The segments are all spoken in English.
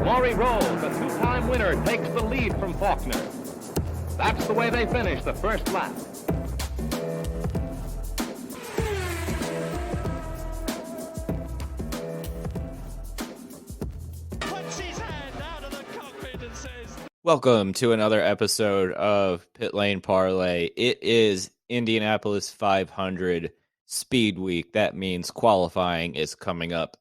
Maury Rose, a two-time winner, takes the lead from Faulkner. That's the way they finish the first lap. Puts his hand out of the cockpit and says, Welcome to another episode of Pit Lane Parlay. It is Indianapolis 500 Speed Week. That means qualifying is coming up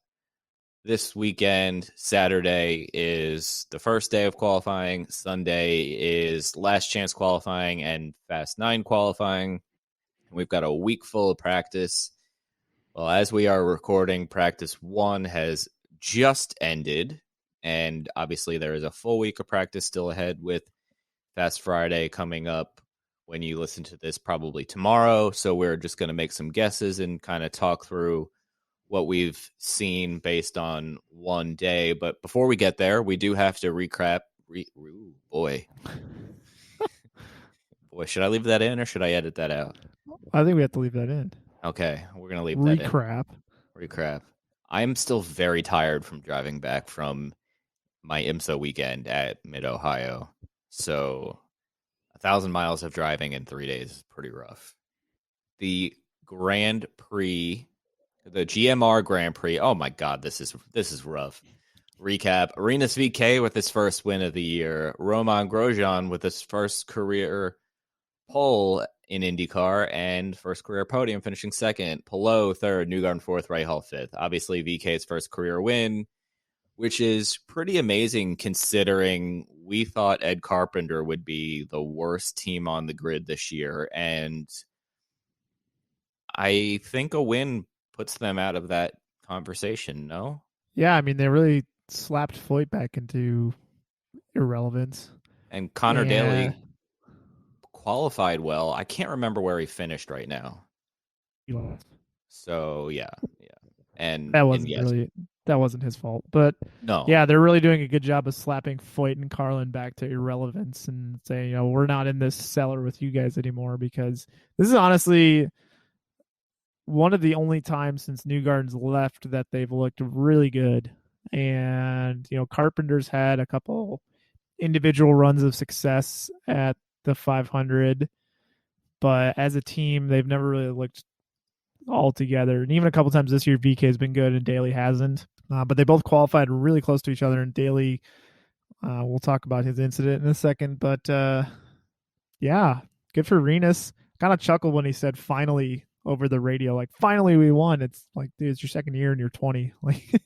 this weekend. Saturday is the first day of qualifying. Sunday is last chance qualifying and Fast 9 qualifying. We've got a week full of practice. Well, as we are recording, practice 1 has just ended. And obviously there is a full week of practice still ahead with Fast Friday coming up when you listen to this probably tomorrow. So we're just going to make some guesses and kind of talk through what we've seen based on one day. But before we get there, we do have to recap. Boy, should I leave that in or should I edit that out? I think we have to leave that in. Okay, we're going to leave that in. Recap. I'm still very tired from driving back from my IMSA weekend at Mid-Ohio. So 1,000 miles of driving in 3 days is pretty rough. The Grand Prix, the GMR Grand Prix. Oh my God, this is rough. Recap: Rinus Veekay with his first win of the year. Romain Grosjean with his first career pole in INDYCAR and first career podium, finishing second. Palou third, Newgarden fourth, Rahal fifth. Obviously, Veekay's first career win, which is pretty amazing considering we thought Ed Carpenter would be the worst team on the grid this year. And I think a win puts them out of that conversation, no? Yeah, I mean, they really slapped Foyt back into irrelevance. And Conor Daly qualified well. I can't remember where he finished right now. So, yeah. And that wasn't his fault. But no. Yeah, they're really doing a good job of slapping Foyt and Carlin back to irrelevance and saying, we're not in this cellar with you guys anymore, because this is honestly one of the only times since Newgarden's left that they've looked really good. And, Carpenter's had a couple individual runs of success at the 500, but as a team, they've never really looked all together. And even a couple times this year, Veekay has been good and Daly hasn't. But they both qualified really close to each other. And Daly, we'll talk about his incident in a second. But yeah, good for Rinus. Kind of chuckled when he said finally over the radio, like, finally we won. It's like, dude, it's your second year and you're 20. Like,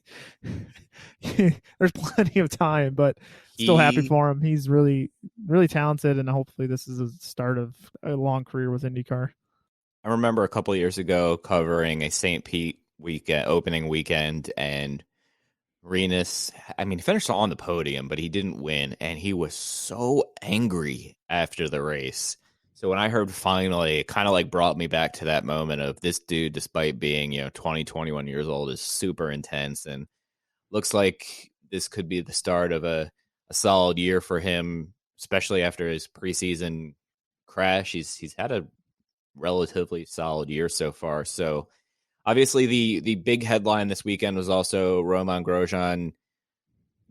there's plenty of time, but still happy for him. He's really, really talented, and hopefully this is a start of a long career with IndyCar. I remember a couple of years ago covering a St. Pete opening weekend, and Rinus, he finished on the podium, but he didn't win, and he was so angry after the race. So when I heard finally, it kind of brought me back to that moment of this dude, despite being 20, 21 years old, is super intense, and looks like this could be the start of a solid year for him, especially after his preseason crash. He's had a relatively solid year so far. So obviously the big headline this weekend was also Romain Grosjean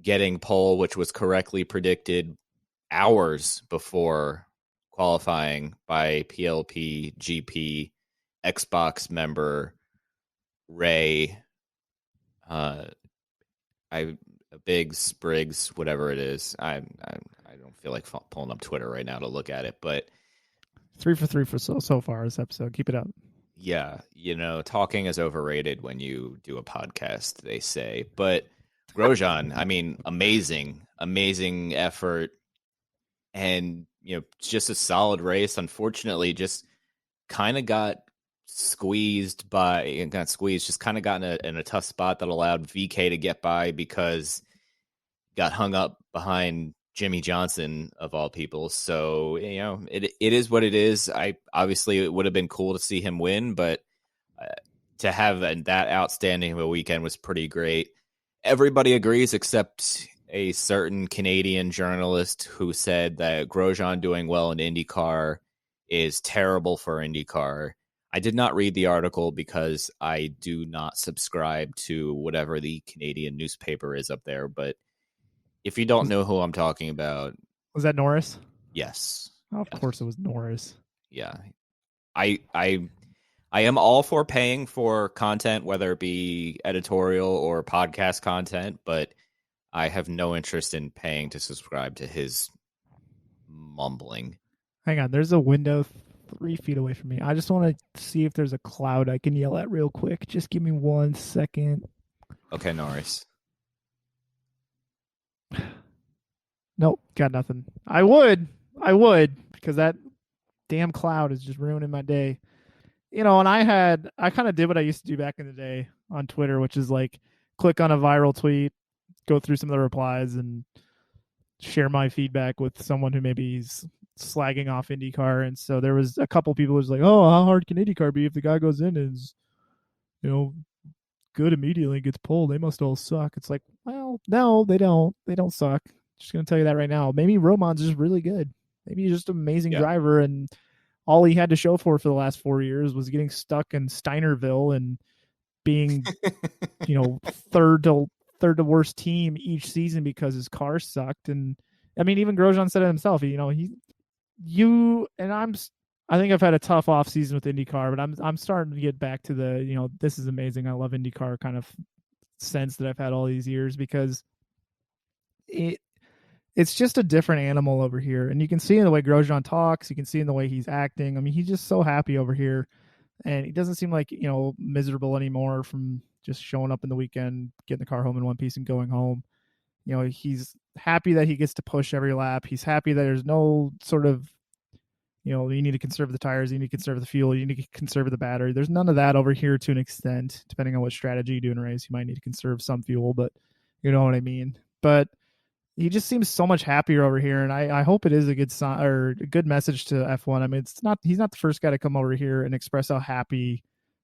getting pole, which was correctly predicted hours before qualifying by PLP GP Xbox member Ray Big Spriggs, whatever it is. I don't feel like pulling up Twitter right now to look at it, but 3 for 3 for so far this episode. Keep it up. Yeah, talking is overrated when you do a podcast, they say. But Grosjean, amazing effort, and just a solid race. Unfortunately, just kind of got squeezed, just kind of got in a tough spot that allowed Veekay to get by because got hung up behind Jimmy Johnson of all people. So, it is what it is. Obviously it would have been cool to see him win, but to have that outstanding of a weekend was pretty great. Everybody agrees except a certain Canadian journalist who said that Grosjean doing well in IndyCar is terrible for IndyCar. I did not read the article because I do not subscribe to whatever the Canadian newspaper is up there, but If you don't know who I'm talking about, Was that Norris? yes. Oh, of Yes. course it was Norris. Yeah. I am all for paying for content, whether it be editorial or podcast content, but I have no interest in paying to subscribe to his mumbling. Hang on, there's a window 3 feet away from me. I just want to see if there's a cloud I can yell at real quick. Just give me 1 second. Okay, Norris. Nope, got nothing. I would, because that damn cloud is just ruining my day. And I kind of did what I used to do back in the day on Twitter, which is like click on a viral tweet, go through some of the replies, and share my feedback with someone who maybe is slagging off IndyCar. And so there was a couple people who was like, "Oh, how hard can IndyCar be if the guy goes in and is, good immediately and gets pulled? They must all suck." It's like, well, no, they don't. They don't suck. Just gonna tell you that right now. Maybe Roman's just really good. Maybe he's just an amazing driver, and all he had to show for the last 4 years was getting stuck in Steinerville and being, third to worst team each season because his car sucked. And I mean, even Grosjean said it himself. I think I've had a tough off season with IndyCar, but I'm starting to get back to the this is amazing, I love IndyCar kind of sense that I've had all these years, because it's just a different animal over here. And you can see in the way Grosjean talks, you can see in the way he's acting. I mean, he's just so happy over here. And he doesn't seem like, miserable anymore from just showing up in the weekend, getting the car home in one piece and going home. He's happy that he gets to push every lap. He's happy that there's no sort of, you need to conserve the tires, you need to conserve the fuel, you need to conserve the battery. There's none of that over here to an extent. Depending on what strategy you do in a race, you might need to conserve some fuel, but you know what I mean. But he just seems so much happier over here, and I hope it is a good sign or a good message to F1. I mean, he's not the first guy to come over here and express how happy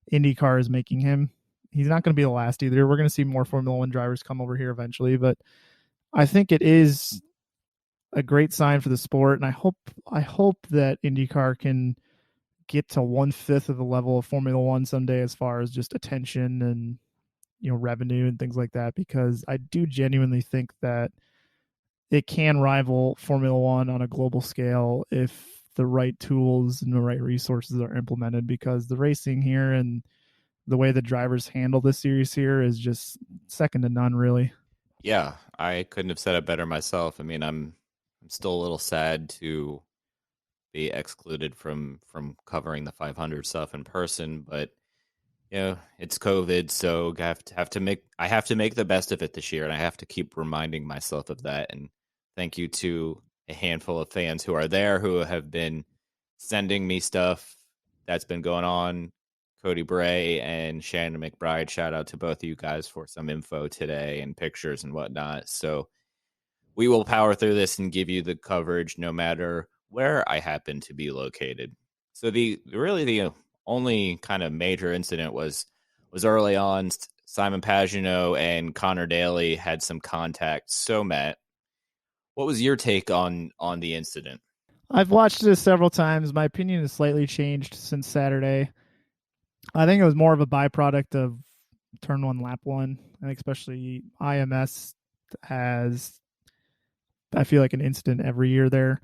IndyCar is making him. He's not going to be the last either. We're going to see more Formula One drivers come over here eventually, but I think it is a great sign for the sport, and I hope that IndyCar can get to 1/5 of the level of Formula One someday, as far as just attention and revenue and things like that, because I do genuinely think that it can rival Formula One on a global scale if the right tools and the right resources are implemented, because the racing here and the way the drivers handle this series here is just second to none, really. Yeah, I couldn't have said it better myself. I mean, I'm still a little sad to be excluded from covering the 500 stuff in person, but it's COVID, so I have to make the best of it this year, and I have to keep reminding myself of that. And thank you to a handful of fans who are there, who have been sending me stuff that's been going on. Cody Bray and Shannon McBride, shout out to both of you guys for some info today and pictures and whatnot. So we will power through this and give you the coverage no matter where I happen to be located. So the only kind of major incident was early on. Simon Pagenaud and Conor Daly had some contact. So Matt, what was your take on the incident? I've watched this several times. My opinion has slightly changed since Saturday. I think it was more of a byproduct of turn one, lap one. I think especially IMS has, I feel like, an incident every year there.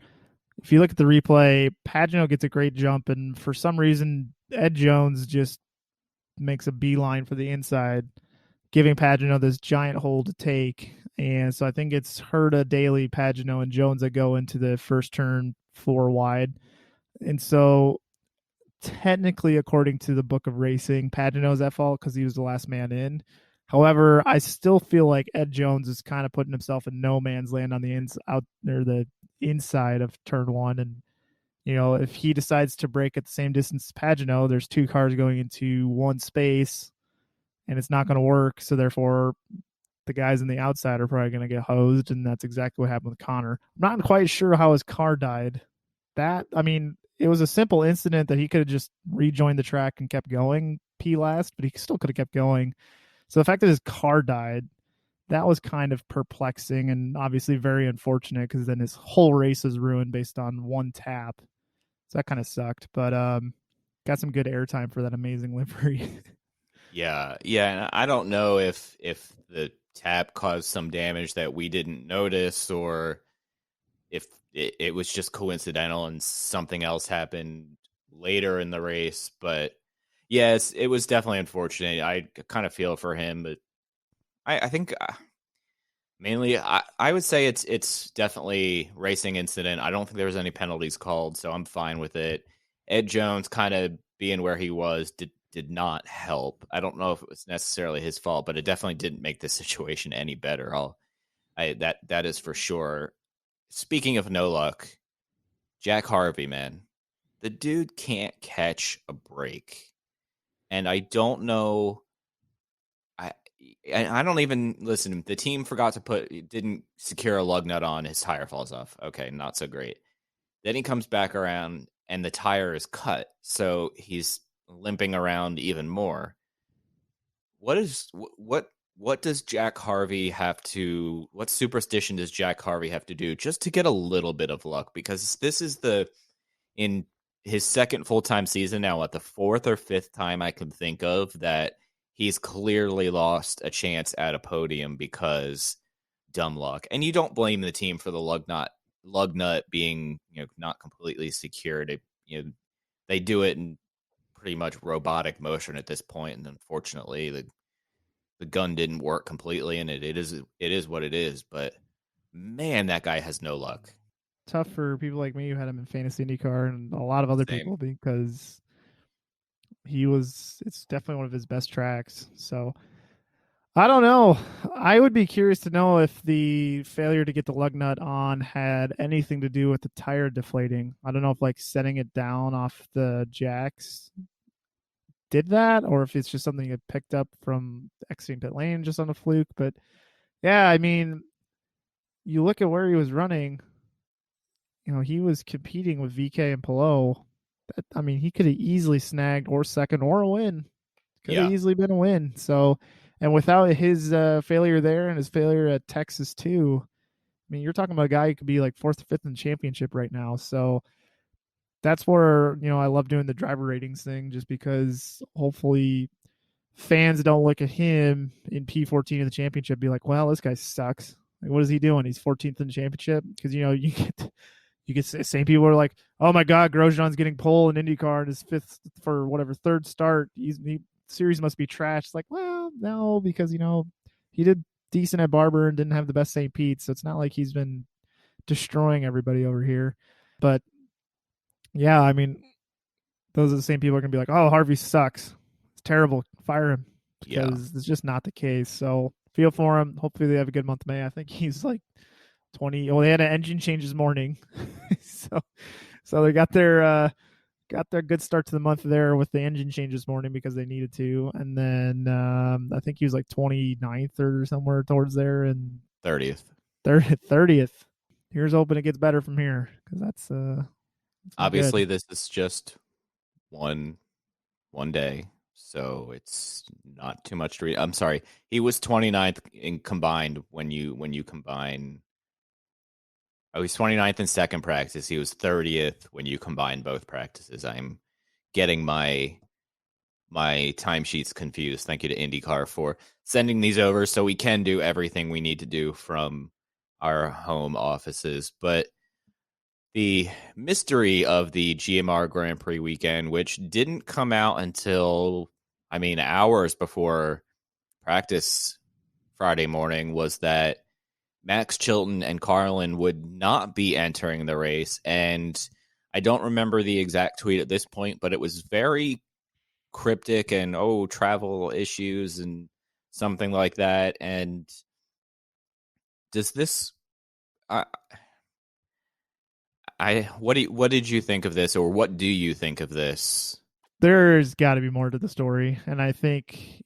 If you look at the replay, Pagenaud gets a great jump, and for some reason, Ed Jones just makes a beeline for the inside, giving Pagenaud this giant hole to take. And so I think it's Herta, Daly, Pagenaud, and Jones that go into the first turn 4 wide. And so technically, according to the book of racing, Pagenaud's at fault because he was the last man in. However, I still feel like Ed Jones is kind of putting himself in no man's land on the inside of turn 1. And, if he decides to brake at the same distance as Pagenaud, there's 2 cars going into one space and it's not going to work. So therefore, the guys on the outside are probably going to get hosed. And that's exactly what happened with Conor. I'm not quite sure how his car died. It was a simple incident that he could have just rejoined the track and kept going P-last, but he still could have kept going. So the fact that his car died, that was kind of perplexing and obviously very unfortunate, because then his whole race is ruined based on one tap. So that kind of sucked, but got some good airtime for that amazing livery. Yeah, and I don't know if the tap caused some damage that we didn't notice, or if it was just coincidental and something else happened later in the race. But yes, it was definitely unfortunate. I kind of feel for him, but I think mainly I would say it's definitely racing incident. I don't think there was any penalties called, so I'm fine with it. Ed Jones kind of being where he was did not help. I don't know if it was necessarily his fault, but it definitely didn't make the situation any better. That is for sure. Speaking of no luck, Jack Harvey, man, the dude can't catch a break, and I don't know. I don't even listen. The team didn't secure a lug nut on. His tire falls off. Okay, not so great. Then he comes back around and the tire is cut, so he's limping around even more. What does Jack Harvey have to? What superstition does Jack Harvey have to do just to get a little bit of luck? Because this is in his second full-time season now, at the fourth or fifth time I can think of that he's clearly lost a chance at a podium because dumb luck. And you don't blame the team for the lug nut being, not completely secured. They do it in pretty much robotic motion at this point, and unfortunately the gun didn't work completely, and it is what it is. But man, that guy has no luck. Tough for people like me who had him in fantasy IndyCar and a lot of other people, because it's definitely one of his best tracks. So I don't know. I would be curious to know if the failure to get the lug nut on had anything to do with the tire deflating. I don't know if setting it down off the jacks did that, or if it's just something that picked up from exiting pit lane just on a fluke. But yeah, I mean, you look at where he was running, he was competing with Veekay and Palou. I mean, he could have easily snagged or second or a win. Could have easily been a win. So, and without his failure there and his failure at Texas too, I mean, you're talking about a guy who could be fourth or fifth in the championship right now. So that's where, I love doing the driver ratings thing, just because hopefully fans don't look at him in P14 in the championship and be like, well, this guy sucks. What is he doing? He's 14th in the championship. Because, you get same people are like, oh my God, Grosjean's getting pole in IndyCar and his fifth for third start. Series must be trashed. It's like, well, no, because he did decent at Barber and didn't have the best St. Pete, so it's not like he's been destroying everybody over here. But yeah, I mean, those are the same people are gonna be like, oh, Harvey sucks. It's terrible. Fire him. Because it's just not the case. So feel for him. Hopefully they have a good month of May. I think he's 20. Well, they had an engine change this morning. so they got their good start to the month there with the engine change this morning because they needed to. And then I think he was 29th or somewhere towards there, and 30th. 30th. Here's hoping it gets better from here, because that's obviously good. This is just one day, so it's not too much to read. I'm sorry, he was 29th in combined when you combine. Oh, he's 29th in second practice. He was 30th when you combine both practices. I'm getting my timesheets confused. Thank you to IndyCar for sending these over so we can do everything we need to do from our home offices. But the mystery of the GMR Grand Prix weekend, which didn't come out until, hours before practice Friday morning, was that Max Chilton and Carlin would not be entering the race. And I don't remember the exact tweet at this point, but it was very cryptic and, travel issues and something like that. And does this, what did you think of this, or what do you think of this? There's got to be more to the story. And I think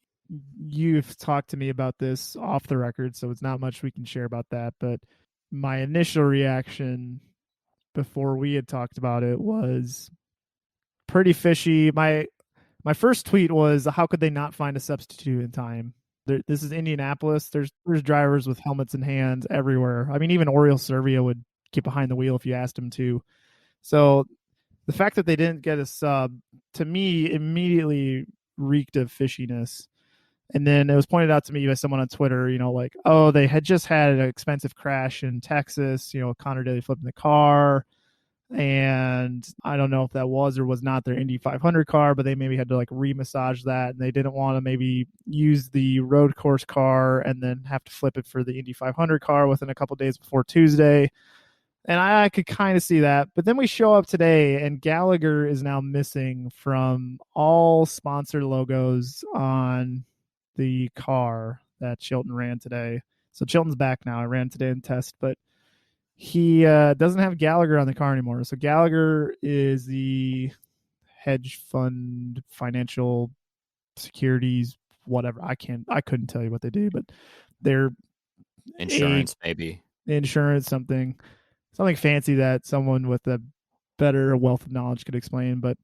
you've talked to me about this off the record, so it's not much we can share about that. But my initial reaction before we had talked about it was pretty fishy. My first tweet was, how could they not find a substitute in time? This is Indianapolis. There's drivers with helmets in hands everywhere. I mean, even Oriol Servia would get behind the wheel if you asked him to. So the fact that they didn't get a sub, to me, immediately reeked of fishiness. And then it was pointed out to me by someone on Twitter, like, oh, they had just had an expensive crash in Texas, Conor Daly flipping the car. And I don't know if that was or was not their Indy 500 car, but they maybe had to like remassage that, and they didn't want to maybe use the road course car and then have to flip it for the Indy 500 car within a couple days before Tuesday. And I could kind of see that. But then we show up today, and Gallagher is now missing from all sponsor logos on the car that Chilton ran today. So Chilton's back now. I ran today in test, but he doesn't have Gallagher on the car anymore. So Gallagher is the hedge fund, financial securities, whatever. I couldn't tell you what they do, but they're Insurance, maybe. Insurance, something fancy that someone with a better wealth of knowledge could explain. But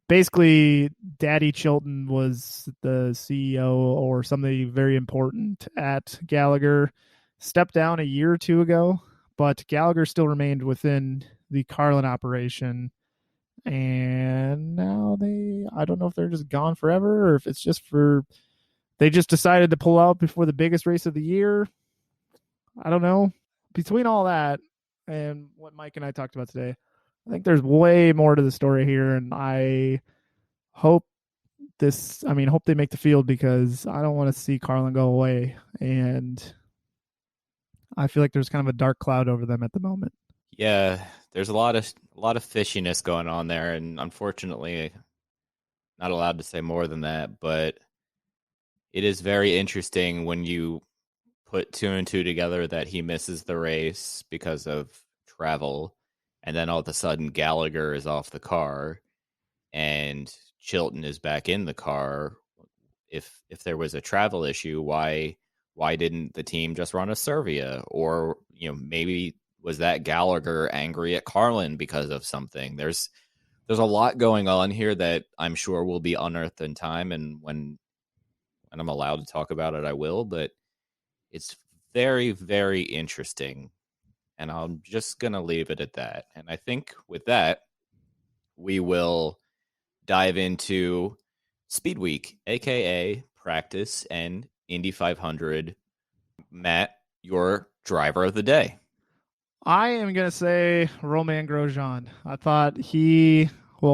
basically, Daddy Chilton was the CEO or something very important at Gallagher, stepped down a year or two ago, but Gallagher still remained within the Carlin operation. And now I don't know if they're just gone forever or if it's just they just decided to pull out before the biggest race of the year. I don't know. Between all that and what Mike and I talked about today, I think there's way more to the story here, and I hope they make the field, because I don't want to see Carlin go away, and I feel like there's kind of a dark cloud over them at the moment. Yeah, there's a lot of fishiness going on there, and unfortunately, not allowed to say more than that. But it is very interesting when you put 2 and 2 together that he misses the race because of travel, and then all of a sudden Gallagher is off the car and Chilton is back in the car. If there was a travel issue, why didn't the team just run a Servia? Or maybe was that Gallagher angry at Carlin because of something? There's a lot going on here that I'm sure will be unearthed in time, and when I'm allowed to talk about it, I will. But it's very, very interesting, and I'm just going to leave it at that. And I think with that, we will dive into Speed Week, a.k.a. practice and Indy 500. Matt, your driver of the day. I am going to say Romain Grosjean. I thought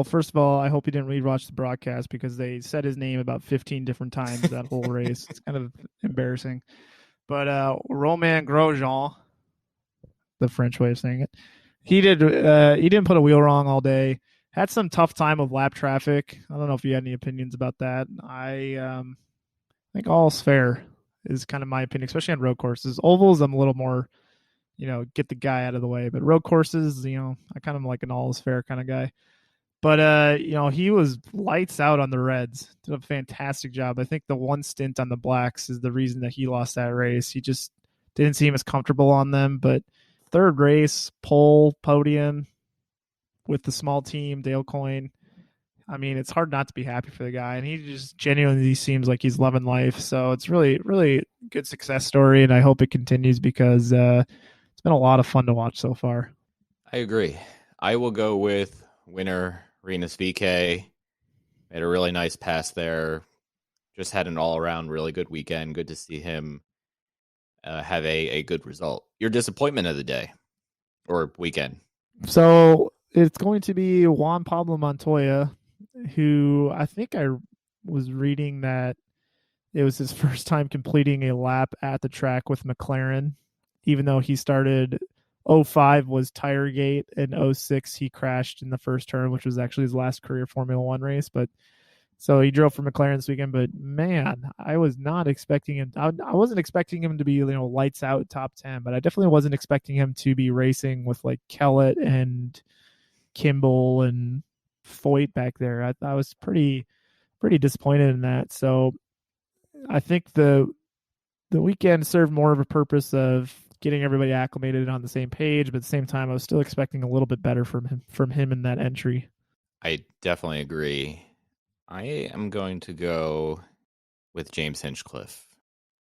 first of all, I hope he didn't rewatch the broadcast, because they said his name about 15 different times that whole race. It's kind of embarrassing. But Romain Grosjean, the French way of saying it, he didn't put a wheel wrong all day. Had some tough time of lap traffic. I don't know if you had any opinions about that. I think all's fair is kind of my opinion, especially on road courses. Ovals, I'm a little more, get the guy out of the way. But road courses, I kind of like an all is fair kind of guy. But, he was lights out on the reds. Did a fantastic job. I think the one stint on the blacks is the reason that he lost that race. He just didn't seem as comfortable on them. But third race, pole, podium with the small team, Dale Coyne. I mean, it's hard not to be happy for the guy. And he just genuinely seems like he's loving life. So it's really, really good success story. And I hope it continues, because it's been a lot of fun to watch so far. I agree. I will go with winner Rinus Veekay. Made a really nice pass there. Just had an all-around really good weekend. Good to see him have a good result. Your disappointment of the day or weekend? So it's going to be Juan Pablo Montoya, who I think I was reading that it was his first time completing a lap at the track with McLaren, even though he started 05 was Tiregate, and 06 he crashed in the first turn, which was actually his last career Formula One race. But so he drove for McLaren this weekend. But man, I was not expecting him. I wasn't expecting him to be lights out top 10, but I definitely wasn't expecting him to be racing with like Kellett and Kimball and Foyt back there. I was pretty disappointed in that. So I think the weekend served more of a purpose of getting everybody acclimated on the same page, but at the same time, I was still expecting a little bit better from him in that entry. I definitely agree. I am going to go with James Hinchcliffe.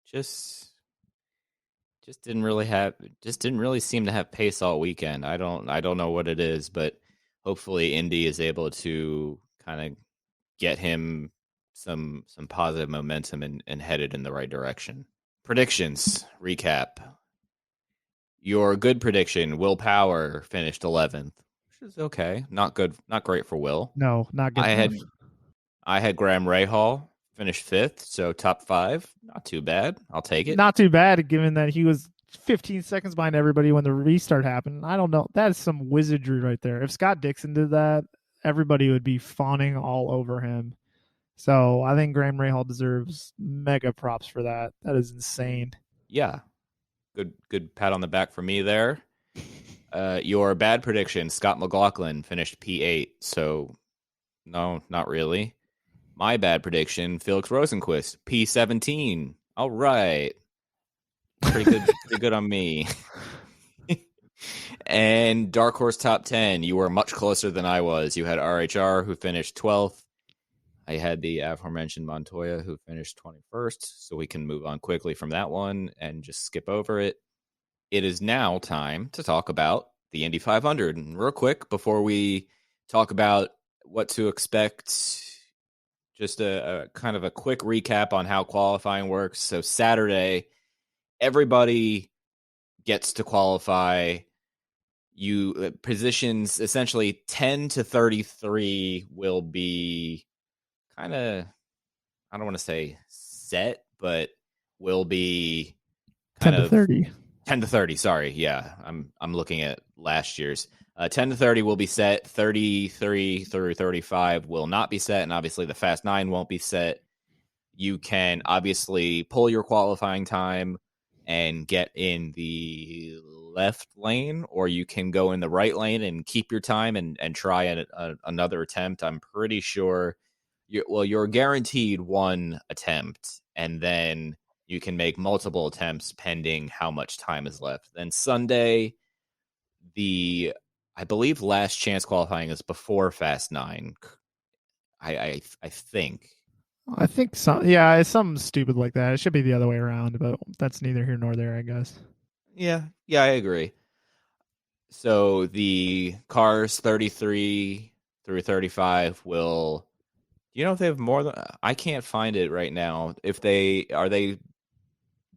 Just didn't really seem to have pace all weekend. I don't know what it is, but hopefully Indy is able to kind of get him some positive momentum and headed in the right direction. Predictions recap. Your good prediction, Will Power finished 11th, which is okay. Not good, not great for Will. No, not good. I had Graham Rahal finish 5th, so top 5. Not too bad. I'll take it. Not too bad, given that he was 15 seconds behind everybody when the restart happened. I don't know. That is some wizardry right there. If Scott Dixon did that, everybody would be fawning all over him. So I think Graham Rahal deserves mega props for that. That is insane. Yeah. Good pat on the back for me there. Your bad prediction, Scott McLaughlin finished P8, so no, not really. My bad prediction, Felix Rosenquist, P17. All right. Pretty good on me. And Dark Horse Top 10, you were much closer than I was. You had RHR, who finished 12th. I had the aforementioned Montoya, who finished 21st, so we can move on quickly from that one and just skip over it. It is now time to talk about the Indy 500. And real quick, before we talk about what to expect, just a kind of a quick recap on how qualifying works. So Saturday, everybody gets to qualify. You positions essentially 10 to 33 will be kind of, I don't want to say set, but will be kind 10 to 30. 10 to 30, sorry. Yeah, I'm looking at last year's. 10 to 30 will be set. 33 through 35 will not be set, and obviously the Fast 9 won't be set. You can obviously pull your qualifying time and get in the left lane, or you can go in the right lane and keep your time and try another attempt. I'm pretty sure you're guaranteed one attempt, and then you can make multiple attempts pending how much time is left. Then Sunday, I believe last chance qualifying is before Fast 9. I think. I think so. Yeah, it's something stupid like that. It should be the other way around, but that's neither here nor there, I guess. Yeah, I agree. So the cars 33 through 35 will. Do you know if they have more than? I can't find it right now. If they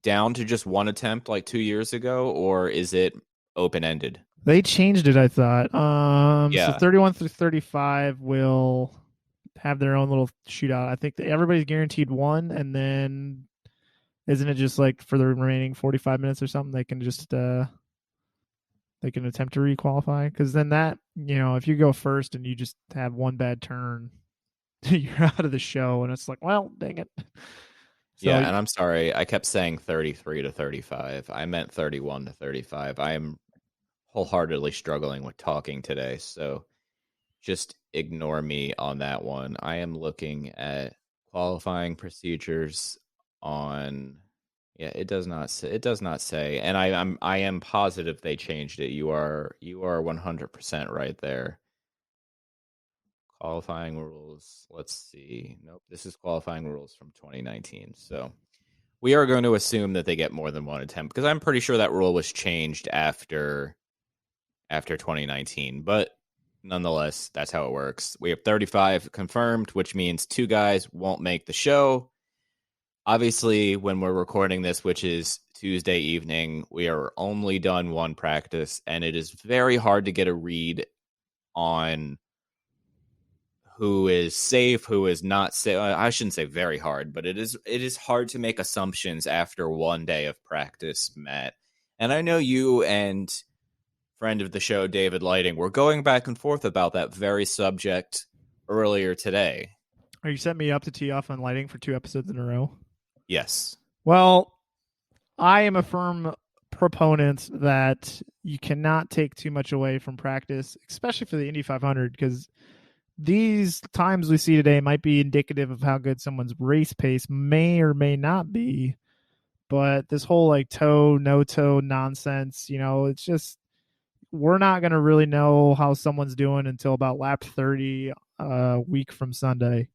down to just one attempt like 2 years ago, or is it open ended? They changed it, I thought. Yeah. So 31 through 35 will have their own little shootout. I think everybody's guaranteed one, and then isn't it just like for the remaining 45 minutes or something, they can just they can attempt to requalify? Because then that, if you go first and you just have one bad turn, you're out of the show, and it's like, well, dang it. So, yeah, and I'm sorry, I kept saying 33 to 35. I meant 31 to 35. I am wholeheartedly struggling with talking today, so just ignore me on that one. I am looking at qualifying procedures on. Yeah, it does not say, and I am positive they changed it. You are 100% right there. Qualifying rules. Let's see. Nope, this is qualifying rules from 2019. So we are going to assume that they get more than one attempt, because I'm pretty sure that rule was changed after 2019. But nonetheless, that's how it works. We have 35 confirmed, which means 2 guys won't make the show. Obviously, when we're recording this, which is Tuesday evening, we are only done one practice, and it is very hard to get a read on who is safe, who is not safe. I shouldn't say very hard, but it is hard to make assumptions after one day of practice, Matt. And I know you and friend of the show, David Lighting, were going back and forth about that very subject earlier today. Are you setting me up to tee off on Lighting for 2 episodes in a row? Yes. Well, I am a firm proponent that you cannot take too much away from practice, especially for the Indy 500, because these times we see today might be indicative of how good someone's race pace may or may not be. But this whole like toe, no toe nonsense, it's just, we're not going to really know how someone's doing until about lap 30 a week from Sunday.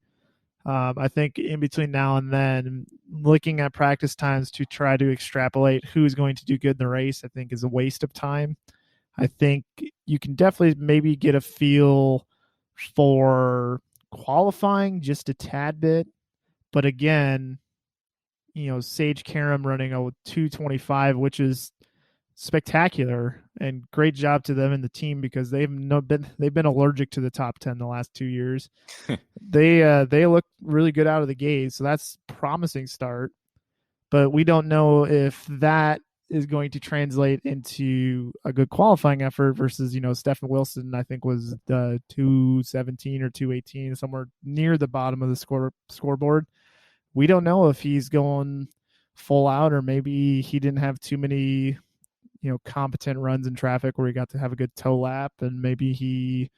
I think in between now and then, looking at practice times to try to extrapolate who's going to do good in the race, I think is a waste of time. I think you can definitely maybe get a feel for qualifying just a tad bit. But again, Sage Karam running a 225, which is spectacular, and great job to them and the team, because they've been allergic to the top 10 the last 2 years. They look really good out of the gate, so that's promising start. But we don't know if that is going to translate into a good qualifying effort versus, Stephen Wilson, I think, was the 217 or 218, somewhere near the bottom of the scoreboard. We don't know if he's going full out, or maybe he didn't have too many, competent runs in traffic where he got to have a good toe lap, and maybe he,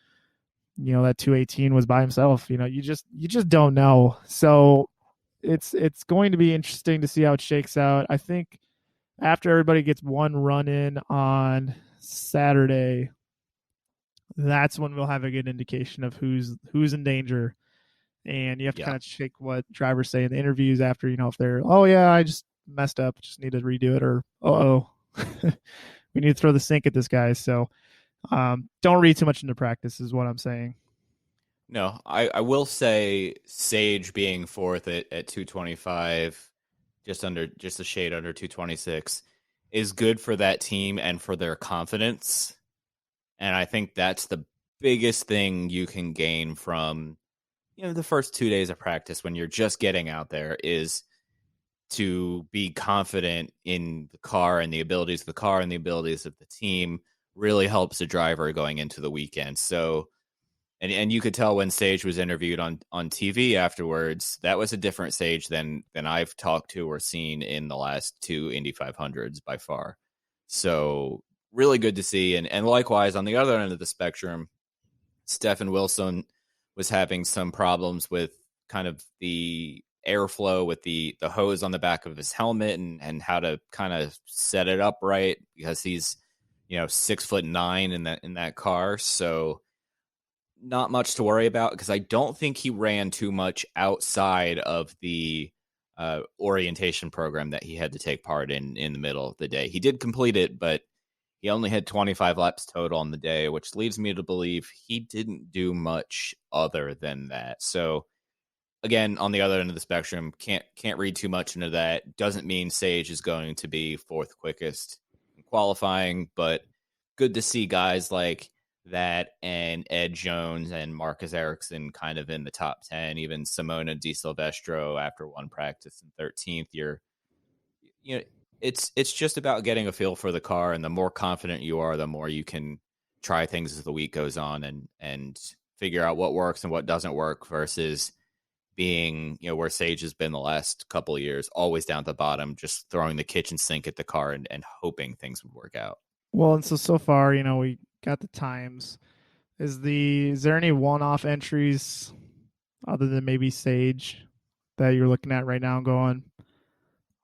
that 218 was by himself. You just don't know. So it's going to be interesting to see how it shakes out. I think after everybody gets one run in on Saturday, that's when we'll have a good indication of who's in danger. And you have to kind of check what drivers say in the interviews after, if they're, oh yeah, I just messed up, just need to redo it, or we need to throw the sink at this guy. So don't read too much into practice is what I'm saying. No, I will say Sage being fourth at 225, just a shade under 226, is good for that team and for their confidence. And I think that's the biggest thing you can gain from, the first 2 days of practice when you're just getting out there, is to be confident in the car and the abilities of the car and the abilities of the team. Really helps a driver going into the weekend. So, and you could tell when Sage was interviewed on TV afterwards, that was a different Sage than I've talked to or seen in the last two Indy 500s by far. So really good to see. And likewise, on the other end of the spectrum, Stephen Wilson was having some problems with kind of the airflow with the hose on the back of his helmet and how to kind of set it up right, because he's 6'9" in that car. So not much to worry about, because I don't think he ran too much outside of the orientation program that he had to take part in the middle of the day. He did complete it, but he only had 25 laps total on the day, which leads me to believe he didn't do much other than that. So again, on the other end of the spectrum, can't read too much into that. Doesn't mean Sage is going to be fourth quickest in qualifying, but good to see guys like that and Ed Jones and Marcus Ericsson kind of in the top 10. Even Simona Di Silvestro after one practice in 13th. It's just about getting a feel for the car, and the more confident you are, the more you can try things as the week goes on and figure out what works and what doesn't work, versus being, where Sage has been the last couple of years, always down at the bottom, just throwing the kitchen sink at the car and hoping things would work out. Well, and so far, we got the times. Is there any one-off entries other than maybe Sage that you're looking at right now and going,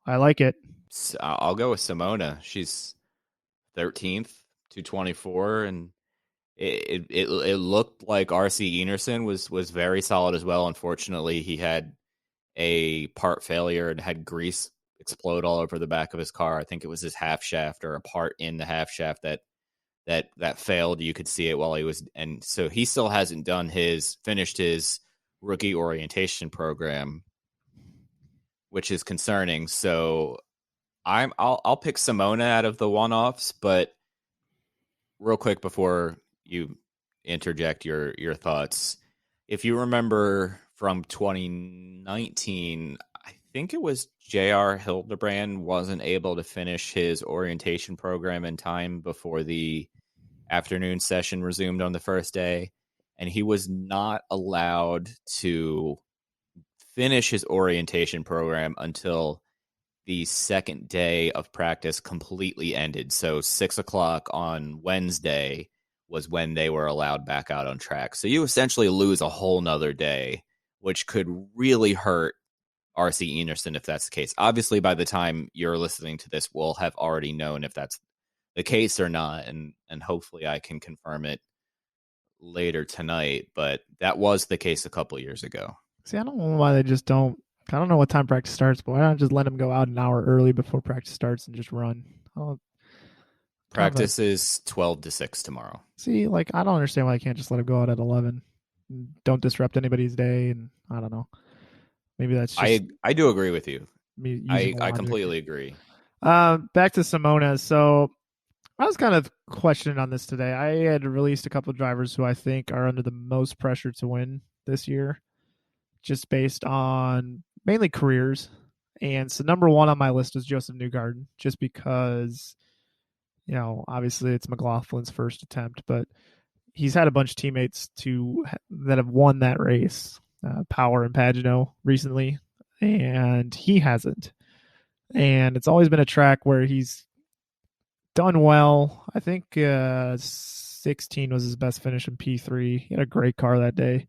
I like it? So I'll go with Simona. She's 13th, 224, and it looked like RC Enerson was very solid as well. Unfortunately, he had a part failure and had grease explode all over the back of his car. I think it was his half shaft or a part in the half shaft that failed. You could see it while he was, and so he still hasn't finished his rookie orientation program, which is concerning. So I'll pick Simona out of the one-offs, but real quick before you interject your thoughts, if you remember from 2019, I think it was J.R. Hildebrand wasn't able to finish his orientation program in time before the afternoon session resumed on the first day, and he was not allowed to finish his orientation program until the second day of practice completely ended. So 6:00 on Wednesday was when they were allowed back out on track. So you essentially lose a whole nother day, which could really hurt RC Enerson if that's the case. Obviously, by the time you're listening to this, we'll have already known if that's the case or not, and hopefully I can confirm it later tonight. But that was the case a couple years ago. See, I don't know why they just don't. I don't know what time practice starts, but why not just let them go out an hour early before practice starts and just run? Practice is 12 to 6 tomorrow. See, I don't understand why I can't just let them go out at 11. Don't disrupt anybody's day, and I don't know. Maybe that's just I do agree with you. me using I logic. completely agree. Back to Simona. So I was kind of questioning on this today. I had released a couple of drivers who I think are under the most pressure to win this year, just based on mainly careers. And so number one on my list was Joseph Newgarden, just because, obviously it's McLaughlin's first attempt, but he's had a bunch of teammates that have won that race, Power and Pagano recently, and he hasn't. And it's always been a track where he's done well. I think 16 was his best finish in P3. He had a great car that day.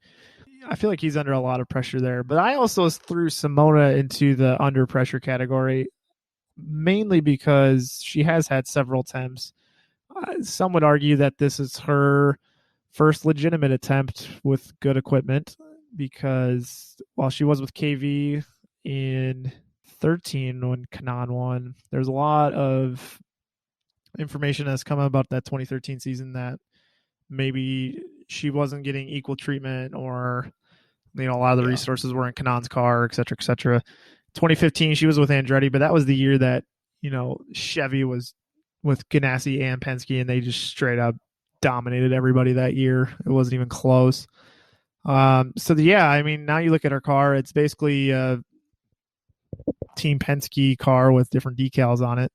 I feel like he's under a lot of pressure there. But I also threw Simona into the under pressure category, mainly because she has had several attempts. Some would argue that this is her first legitimate attempt with good equipment, because while she was with KV in 13 when Kanan won, there's a lot of information that's come about that 2013 season that maybe she wasn't getting equal treatment, or a lot of the resources were in Kanan's car, et cetera, et cetera. 2015 she was with Andretti, but that was the year that Chevy was with Ganassi and Penske, and they just straight up dominated everybody that year. It wasn't even close. Now you look at her car, it's basically a Team Penske car with different decals on it.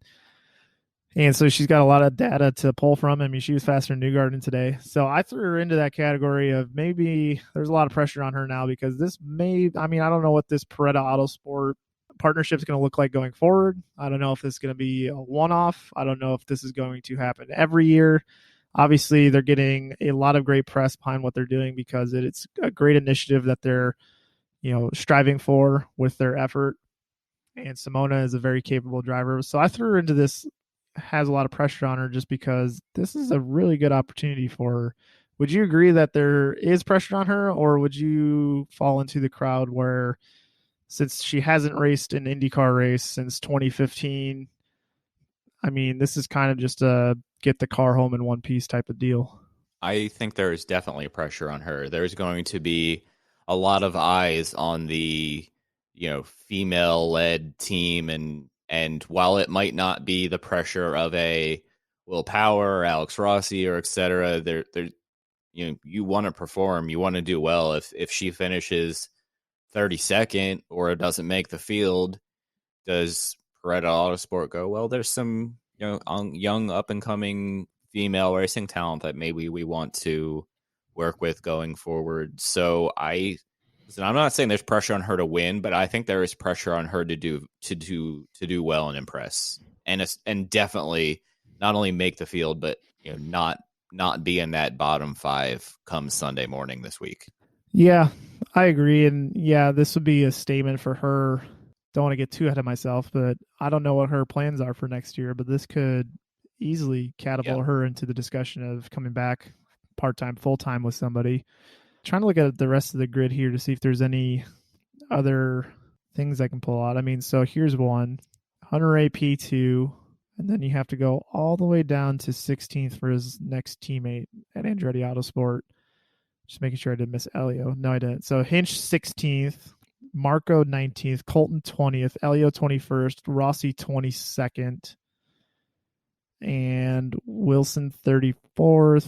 And so she's got a lot of data to pull from. I mean, she was faster than Newgarden today. So I threw her into that category of maybe there's a lot of pressure on her now, because I don't know what this Beretta Autosport partnership is going to look like going forward. I don't know if this is going to be a one-off. I don't know if this is going to happen every year. Obviously, they're getting a lot of great press behind what they're doing, because it's a great initiative that they're, striving for with their effort. And Simona is a very capable driver. So I threw her into this, has a lot of pressure on her, just because this is a really good opportunity for her. Would you agree that there is pressure on her, or would you fall into the crowd where, since she hasn't raced an IndyCar race since 2015, I mean, this is kind of just a get the car home in one piece type of deal? I think there is definitely pressure on her. There's going to be a lot of eyes on the, female-led team, and while it might not be the pressure of a Will Power or Alex Rossi or et cetera, you want to perform, you want to do well. If she finishes 32nd or doesn't make the field, does Beretta Autosport go, well, there's some young up and coming female racing talent that maybe we want to work with going forward. So I'm not saying there's pressure on her to win, but I think there is pressure on her to do well and impress, and definitely not only make the field, but not be in that bottom five come Sunday morning this week. Yeah, I agree. And yeah, this would be a statement for her. Don't want to get too ahead of myself, but I don't know what her plans are for next year, but this could easily catapult her into the discussion of coming back part-time, full-time with somebody. Trying to look at the rest of the grid here to see if there's any other things I can pull out. I mean, so here's one. Hunter A P2, and then you have to go all the way down to 16th for his next teammate at Andretti Autosport. Just making sure I didn't miss Elio. No, I didn't. So Hinch 16th, Marco 19th, Colton 20th, Elio 21st, Rossi 22nd, and Wilson 34th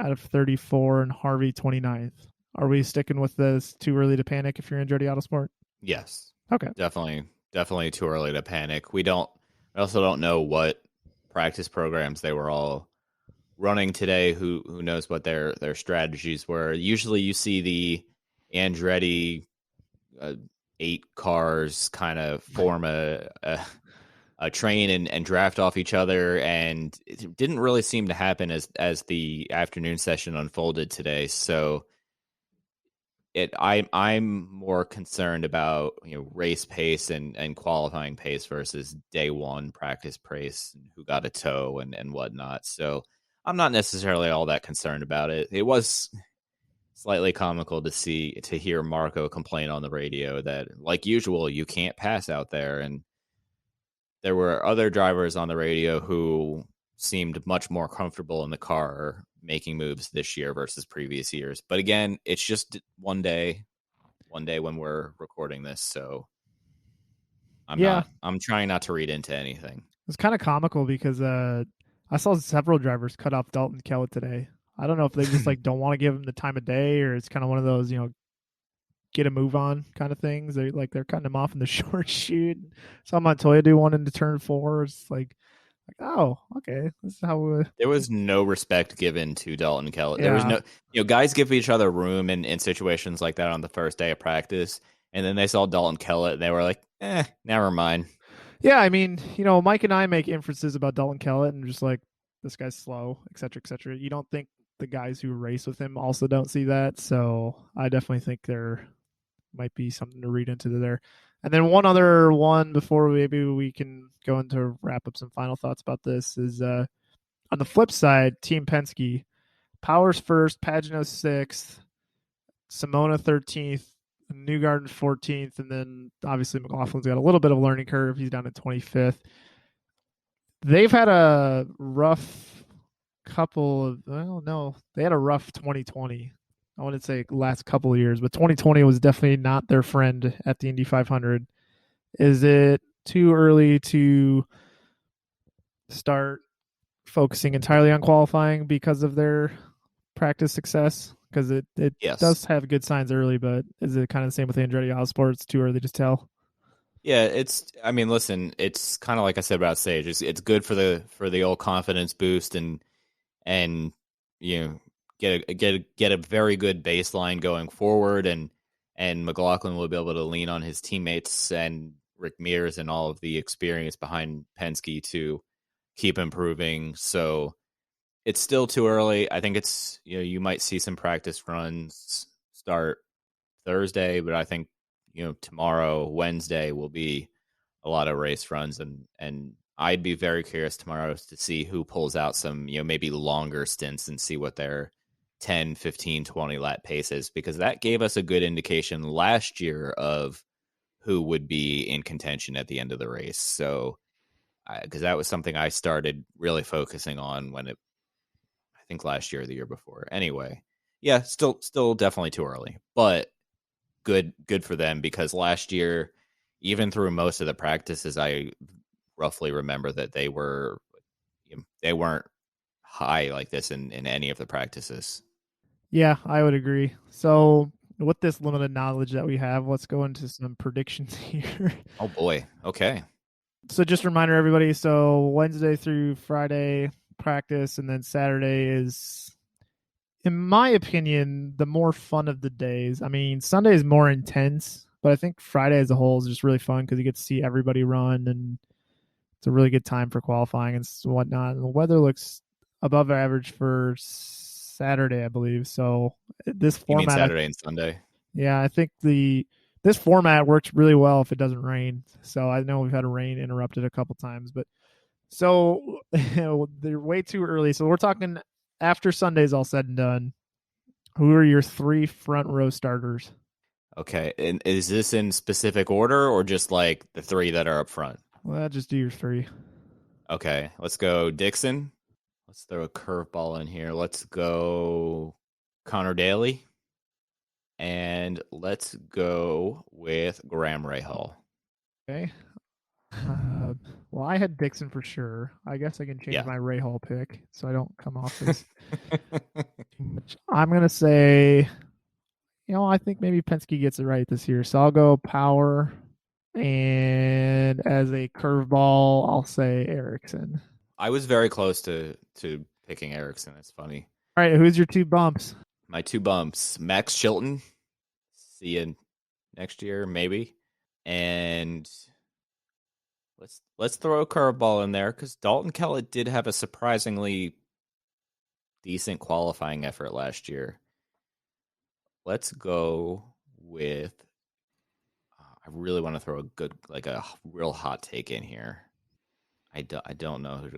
out of 34, and Harvey 29th. Are we sticking with this too early to panic if you're Andretti Autosport? Yes. Okay. Definitely too early to panic. We also don't know what practice programs they were all running today. Who knows what their strategies were. Usually you see the Andretti 8 cars kind of form a train and draft off each other, and it didn't really seem to happen as the afternoon session unfolded today. So I'm more concerned about race pace and qualifying pace versus day one practice pace, and who got a tow and whatnot. So I'm not necessarily all that concerned about it. It was slightly comical to hear Marco complain on the radio that, like usual, you can't pass out there, and there were other drivers on the radio who seemed much more comfortable in the car making moves this year versus previous years. But again, it's just one day. one day when we're recording this, so Yeah. I'm trying not to read into anything. It's kind of comical because I saw several drivers cut off Dalton Kellett today. I don't know if they just like don't want to give him the time of day, or it's kind of one of those, get a move on kind of things. They're cutting him off in the short shoot. Saw Montoya do one into turn 4. It's like oh, okay, this is how we. There was no respect given to Dalton Kellett. Yeah. There was no, guys give each other room in situations like that on the first day of practice, and then they saw Dalton Kellett and they were like, never mind. Yeah, I mean, Mike and I make inferences about Dalton Kellett and just like this guy's slow, et cetera, et cetera. You don't think the guys who race with him also don't see that? So I definitely think there might be something to read into there. And then one other one before maybe we can go into wrap up some final thoughts about this is on the flip side, Team Penske, Powers first, Pagano 6th, Simona 13th, Newgarden 14th, and then obviously McLaughlin's got a little bit of a learning curve. He's down at 25th. They've had a rough couple of, they had a rough 2020. I wouldn't say last couple of years, but 2020 was definitely not their friend at the Indy 500. Is it too early to start focusing entirely on qualifying because of their practice success? Because it Yes. does have good signs early, but is it kind of the same with Andretti Autosport? It's too early to tell. Yeah, listen, it's kind of like I said about Sage. It's good for the old confidence boost and get a very good baseline going forward, and McLaughlin will be able to lean on his teammates and Rick Mears and all of the experience behind Penske to keep improving. So it's still too early. I think it's, you might see some practice runs start Thursday, but I think, tomorrow, Wednesday, will be a lot of race runs. And I'd be very curious tomorrow to see who pulls out some, maybe longer stints and see what their 10, 15, 20 lap pace is, because that gave us a good indication last year of who would be in contention at the end of the race. So, because that was something I started really focusing on I think last year or the year before. Anyway, yeah, still definitely too early, but good for them, because last year, even through most of the practices, I roughly remember that they weren't high like this in any of the practices. Yeah, I would agree. So with this limited knowledge that we have, let's go into some predictions here. Oh boy. Okay. So just a reminder, everybody. So Wednesday through Friday practice, and then Saturday is, in my opinion, the more fun of the days. I mean, Sunday is more intense, but I think Friday as a whole is just really fun because you get to see everybody run, and it's a really good time for qualifying and whatnot. And the weather looks above average for Saturday, I believe. So this format, you mean Saturday and Sunday? Yeah, I think this format works really well if it doesn't rain. So I know we've had rain interrupted a couple times, but so they're way too early. So we're talking after Sunday's all said and done. Who are your 3 front row starters? Okay, and is this in specific order or just like the 3 that are up front? Well, just do your 3. Okay, let's go Dixon. Let's throw a curveball in here. Let's go Conor Daly. And let's go with Graham Rahal. Okay. Well, I had Dixon for sure. I guess I can change my Rahal pick so I don't come off as too much. I'm going to say, I think maybe Penske gets it right this year. So I'll go Power. And as a curveball, I'll say Ericsson. I was very close to picking Ericsson. It's funny. All right, who's your 2 bumps? My 2 bumps: Max Chilton. See you next year, maybe. And let's throw a curveball in there, because Dalton Kellett did have a surprisingly decent qualifying effort last year. Let's go with. I really want to throw a real hot take in here. I don't know.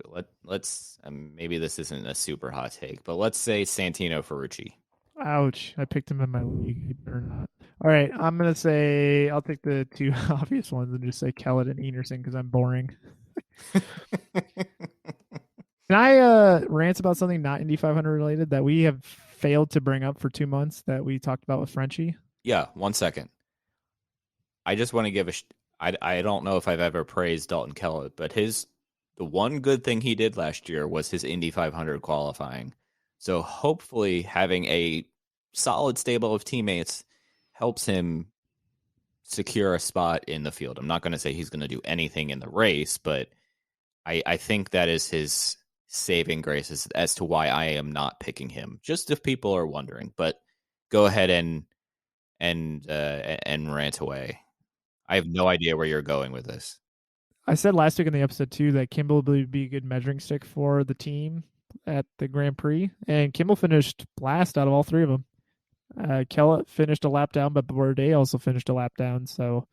Let's maybe this isn't a super hot take, but let's say Santino Ferrucci. Ouch. I picked him in my league. He better not. All right. I'm going to say I'll take the 2 obvious ones and just say Kellett and Enerson because I'm boring. Can I rant about something not Indy 500 related that we have failed to bring up for 2 months that we talked about with Frenchie? Yeah, 1 second. I just want to give I don't know if I've ever praised Dalton Kellett, but the one good thing he did last year was his Indy 500 qualifying. So hopefully having a solid stable of teammates helps him secure a spot in the field. I'm not going to say he's going to do anything in the race, but I think that is his saving grace as to why I am not picking him. Just if people are wondering, but go ahead and rant away. I have no idea where you're going with this. I said last week in the episode too that Kimball would be a good measuring stick for the team at the Grand Prix, and Kimball finished last out of all three of them. Kellett finished a lap down, but Bourdais also finished a lap down. So,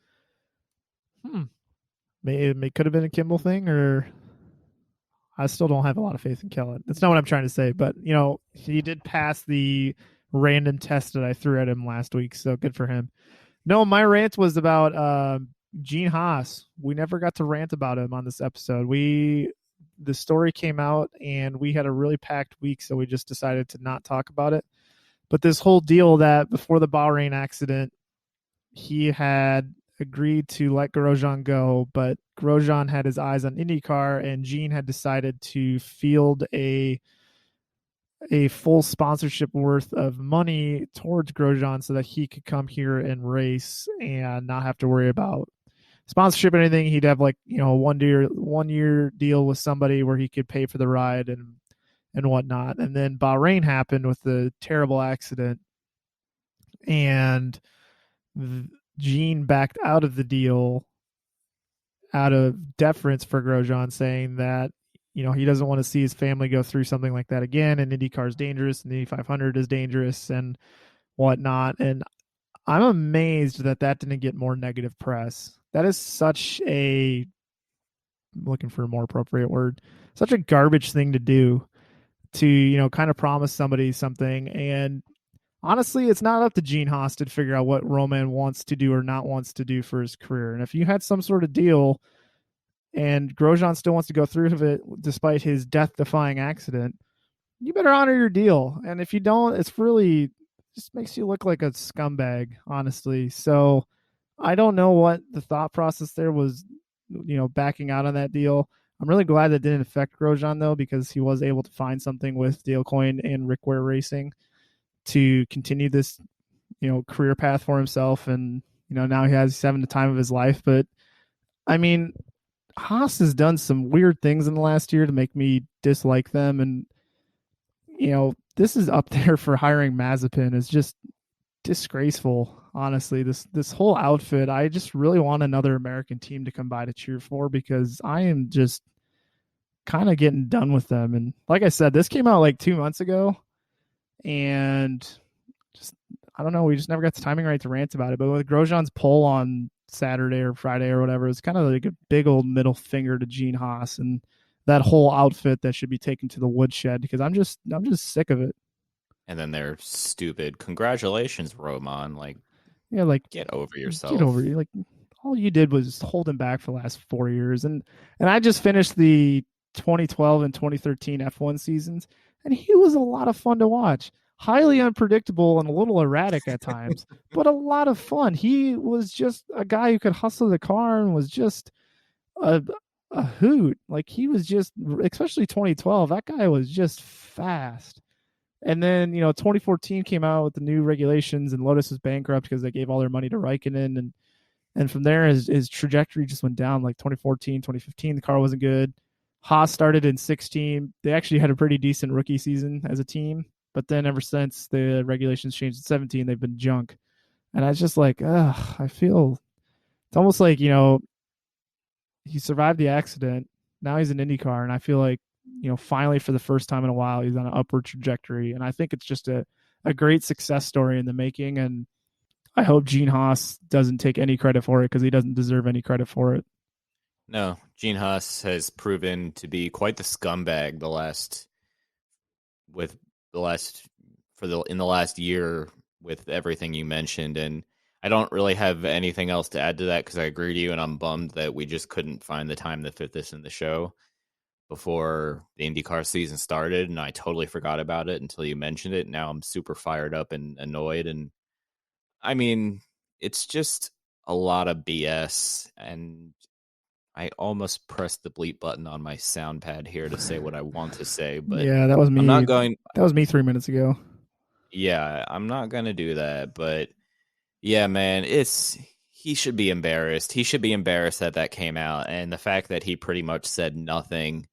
it could have been a Kimball thing, or I still don't have a lot of faith in Kellett. That's not what I'm trying to say, but he did pass the random test that I threw at him last week, so good for him. No, my rant was about Gene Haas. We never got to rant about him on this episode. The story came out and we had a really packed week, so we just decided to not talk about it. But this whole deal that before the Bahrain accident, he had agreed to let Grosjean go, but Grosjean had his eyes on IndyCar, and Gene had decided to field a full sponsorship worth of money towards Grosjean so that he could come here and race and not have to worry about sponsorship or anything. He'd have a 1 year deal with somebody where he could pay for the ride and whatnot. And then Bahrain happened with the terrible accident, and Gene backed out of the deal out of deference for Grosjean, saying that he doesn't want to see his family go through something like that again, and IndyCar is dangerous, and the Indy 500 is dangerous, and whatnot. And I'm amazed that didn't get more negative press. That is such I'm looking for a more appropriate word, such a garbage thing to do, to, kind of promise somebody something. And honestly, it's not up to Gene Haas to figure out what Roman wants to do or not wants to do for his career. And if you had some sort of deal and Grosjean still wants to go through with it despite his death-defying accident, you better honor your deal. And if you don't, it's really just makes you look like a scumbag, honestly. So I don't know what the thought process there was, backing out on that deal. I'm really glad that didn't affect Grosjean, though, because he was able to find something with Dale Coyne and Rick Ware Racing to continue this, career path for himself. And, now he's having the time of his life. But, I mean, Haas has done some weird things in the last year to make me dislike them. And, this is up there for hiring Mazepin. Is just disgraceful, honestly. This whole outfit, I just really want another American team to come by to cheer for, because I am just kind of getting done with them. And like I said, this came out like 2 months ago, and just, I don't know, we just never got the timing right to rant about it. But with Grosjean's pole on Saturday or Friday or whatever, it's kind of like a big old middle finger to Gene Haas and that whole outfit that should be taken to the woodshed, because I'm just sick of it. And then they're stupid. Congratulations, Roman. Get over yourself. Get over you. Like, all you did was hold him back for the last 4 years. And I just finished the 2012 and 2013 F1 seasons, and he was a lot of fun to watch. Highly unpredictable and a little erratic at times, but a lot of fun. He was just a guy who could hustle the car and was just a hoot. Like, he was just, especially 2012, that guy was just fast. And then, 2014 came out with the new regulations, and Lotus was bankrupt because they gave all their money to Raikkonen. And from there, his trajectory just went down. Like 2014, 2015, the car wasn't good. Haas started in 16. They actually had a pretty decent rookie season as a team. But then ever since the regulations changed in 17, they've been junk. And I was just like, I feel it's almost like, he survived the accident. Now he's in IndyCar, and I feel like, finally for the first time in a while, he's on an upward trajectory. And I think it's just a great success story in the making. And I hope Gene Haas doesn't take any credit for it, because he doesn't deserve any credit for it. No, Gene Haas has proven to be quite the scumbag in the last year with everything you mentioned. And I don't really have anything else to add to that, because I agree with you, and I'm bummed that we just couldn't find the time to fit this in the show before the IndyCar season started, and I totally forgot about it until you mentioned it. Now I'm super fired up and annoyed. And I mean, it's just a lot of BS, and I almost pressed the bleep button on my sound pad here to say what I want to say, but Yeah, that was me. I'm not going. That was me 3 minutes ago. Yeah, I'm not going to do that, but yeah, man, he should be embarrassed. He should be embarrassed that came out, and the fact that he pretty much said nothing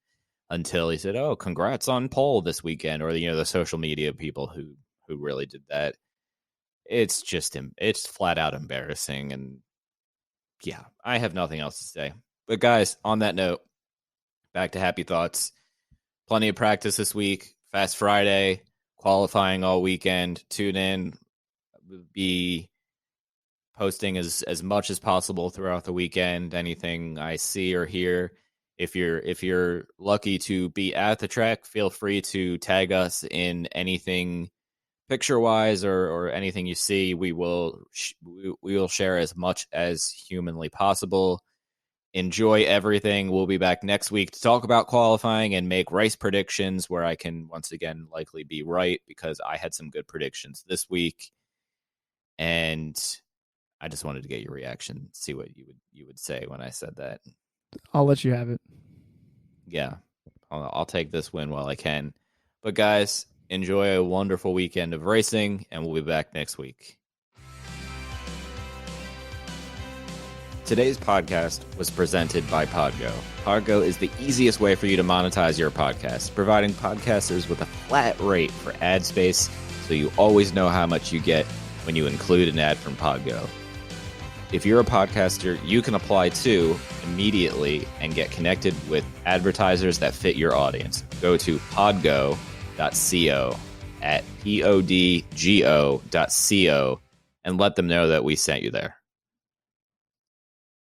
until he said, "Oh, congrats on pole this weekend," or the social media people who really did that. It's flat out embarrassing, and yeah, I have nothing else to say. But guys, on that note, back to happy thoughts. Plenty of practice this week. Fast Friday, qualifying all weekend. Tune in. We'll be posting as much as possible throughout the weekend. Anything I see or hear. If you're lucky to be at the track, feel free to tag us in anything picture-wise or anything you see. We will share as much as humanly possible. Enjoy everything. We'll be back next week to talk about qualifying and make race predictions where I can once again likely be right because I had some good predictions this week. And I just wanted to get your reaction, see what you would say when I said that. I'll let you have it. Yeah, I'll take this win while I can. But guys, enjoy a wonderful weekend of racing, and we'll be back next week. Today's podcast was presented by Podgo. Podgo is the easiest way for you to monetize your podcast, providing podcasters with a flat rate for ad space, so you always know how much you get when you include an ad from Podgo. If you're a podcaster, you can apply too immediately and get connected with advertisers that fit your audience. Go to podgo.co at podgo.co and let them know that we sent you there.